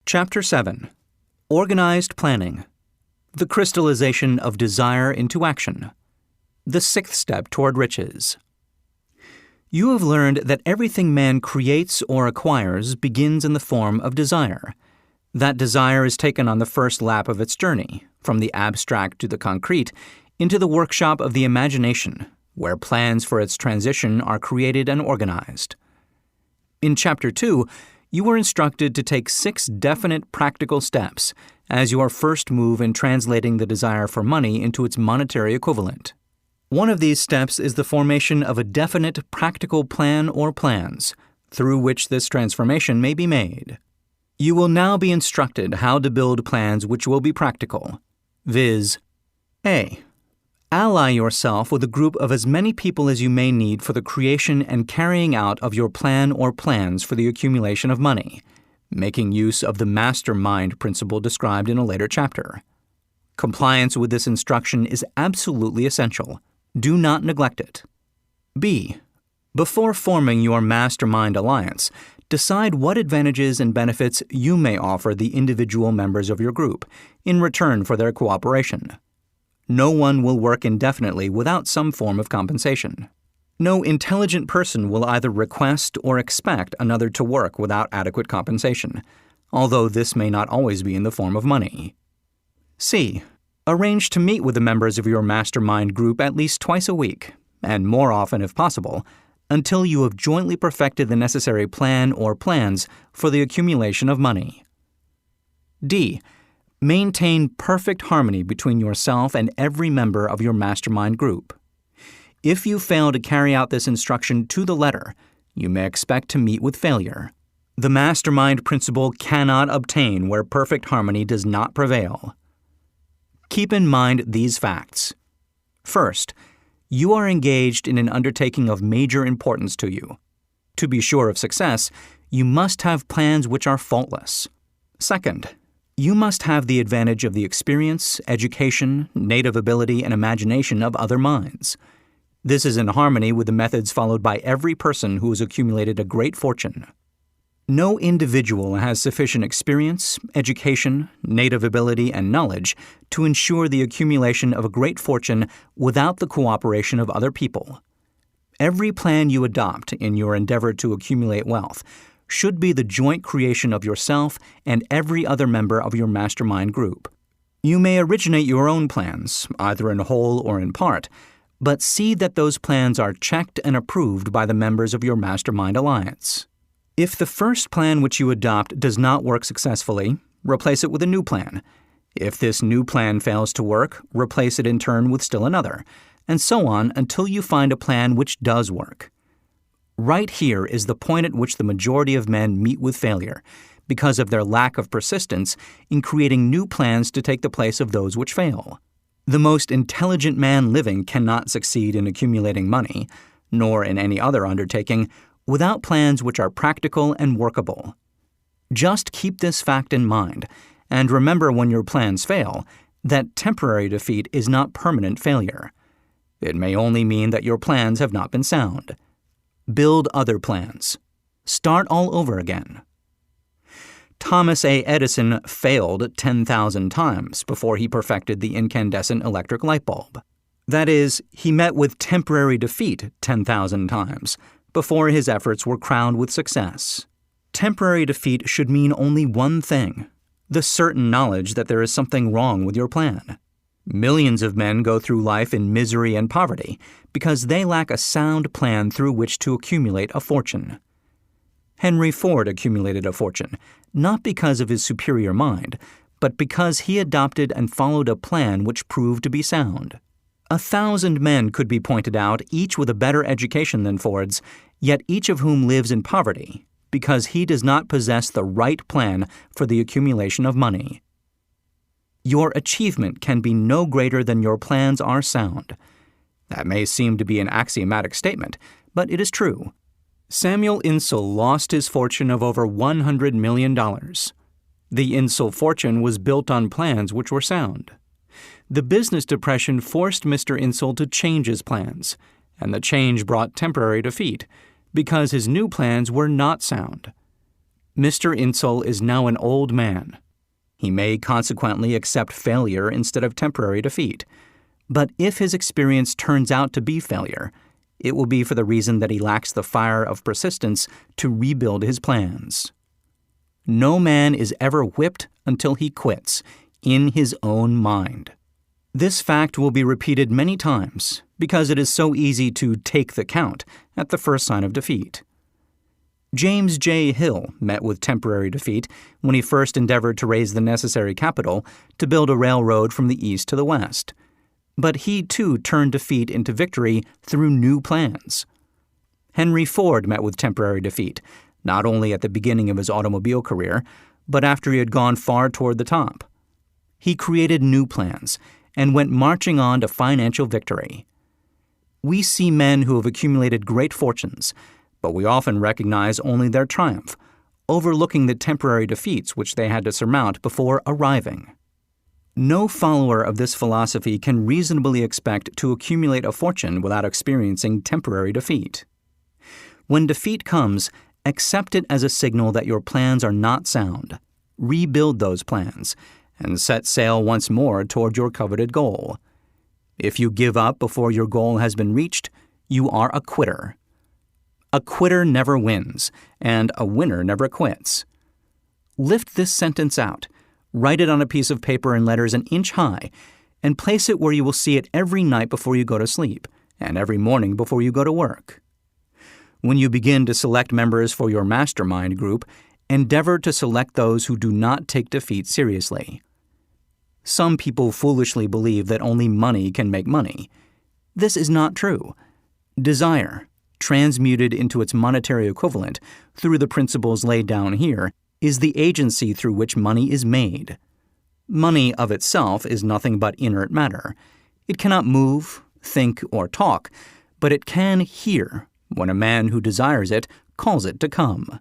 Chapter 7. Organized Planning. The Crystallization of Desire into Action. The sixth step toward riches. You have learned that everything man creates or acquires begins in the form of desire. That desire is taken on the first lap of its journey, from the abstract to the concrete, into the workshop of the imagination, where plans for its transition are created and organized. In Chapter 2, you were instructed to take 6 definite practical steps as your first move in translating the desire for money into its monetary equivalent. One of these steps is the formation of a definite practical plan or plans, through which this transformation may be made. You will now be instructed how to build plans which will be practical, viz. A. Ally yourself with a group of as many people as you may need for the creation and carrying out of your plan or plans for the accumulation of money, making use of the mastermind principle described in a later chapter. Compliance with this instruction is absolutely essential. Do not neglect it. B. Before forming your mastermind alliance, decide what advantages and benefits you may offer the individual members of your group in return for their cooperation. No one will work indefinitely without some form of compensation. No intelligent person will either request or expect another to work without adequate compensation, although this may not always be in the form of money. C. Arrange to meet with the members of your mastermind group at least twice a week, and more often if possible, until you have jointly perfected the necessary plan or plans for the accumulation of money. D. Maintain perfect harmony between yourself and every member of your mastermind group. If you fail to carry out this instruction to the letter, you may expect to meet with failure. The mastermind principle cannot obtain where perfect harmony does not prevail. Keep in mind these facts. First, you are engaged in an undertaking of major importance to you. To be sure of success, you must have plans which are faultless. Second, you must have the advantage of the experience, education, native ability, and imagination of other minds. This is in harmony with the methods followed by every person who has accumulated a great fortune. No individual has sufficient experience, education, native ability, and knowledge to ensure the accumulation of a great fortune without the cooperation of other people. Every plan you adopt in your endeavor to accumulate wealth should be the joint creation of yourself and every other member of your mastermind group. You may originate your own plans, either in whole or in part, but see that those plans are checked and approved by the members of your mastermind alliance. If the first plan which you adopt does not work successfully, replace it with a new plan. If this new plan fails to work, replace it in turn with still another, and so on until you find a plan which does work. Right here is the point at which the majority of men meet with failure, because of their lack of persistence in creating new plans to take the place of those which fail. The most intelligent man living cannot succeed in accumulating money, nor in any other undertaking, without plans which are practical and workable. Just keep this fact in mind, and remember when your plans fail, that temporary defeat is not permanent failure. It may only mean that your plans have not been sound. Build other plans. Start all over again. Thomas A. Edison failed 10,000 times before he perfected the incandescent electric light bulb. That is, he met with temporary defeat 10,000 times before his efforts were crowned with success. Temporary defeat should mean only one thing: the certain knowledge that there is something wrong with your plan. Millions of men go through life in misery and poverty because they lack a sound plan through which to accumulate a fortune. Henry Ford accumulated a fortune, not because of his superior mind, but because he adopted and followed a plan which proved to be sound. 1,000 men could be pointed out, each with a better education than Ford's, yet each of whom lives in poverty, because he does not possess the right plan for the accumulation of money. Your achievement can be no greater than your plans are sound. That may seem to be an axiomatic statement, but it is true. Samuel Insull lost his fortune of over $100 million. The Insull fortune was built on plans which were sound. The business depression forced Mr. Insull to change his plans, and the change brought temporary defeat, because his new plans were not sound. Mr. Insel is now an old man. He may consequently accept failure instead of temporary defeat. But if his experience turns out to be failure, it will be for the reason that he lacks the fire of persistence to rebuild his plans. No man is ever whipped until he quits, in his own mind. This fact will be repeated many times because it is so easy to take the count at the first sign of defeat. James J. Hill met with temporary defeat when he first endeavored to raise the necessary capital to build a railroad from the east to the west. But he too turned defeat into victory through new plans. Henry Ford met with temporary defeat, not only at the beginning of his automobile career, but after he had gone far toward the top. He created new plans and went marching on to financial victory. We see men who have accumulated great fortunes, but we often recognize only their triumph, overlooking the temporary defeats which they had to surmount before arriving. No follower of this philosophy can reasonably expect to accumulate a fortune without experiencing temporary defeat. When defeat comes, accept it as a signal that your plans are not sound. Rebuild those plans, and set sail once more toward your coveted goal. If you give up before your goal has been reached, you are a quitter. A quitter never wins, and a winner never quits. Lift this sentence out, write it on a piece of paper in letters an inch high, and place it where you will see it every night before you go to sleep, and every morning before you go to work. When you begin to select members for your mastermind group, endeavor to select those who do not take defeat seriously. Some people foolishly believe that only money can make money. This is not true. Desire, transmuted into its monetary equivalent through the principles laid down here, is the agency through which money is made. Money of itself is nothing but inert matter. It cannot move, think, or talk, but it can hear when a man who desires it calls it to come.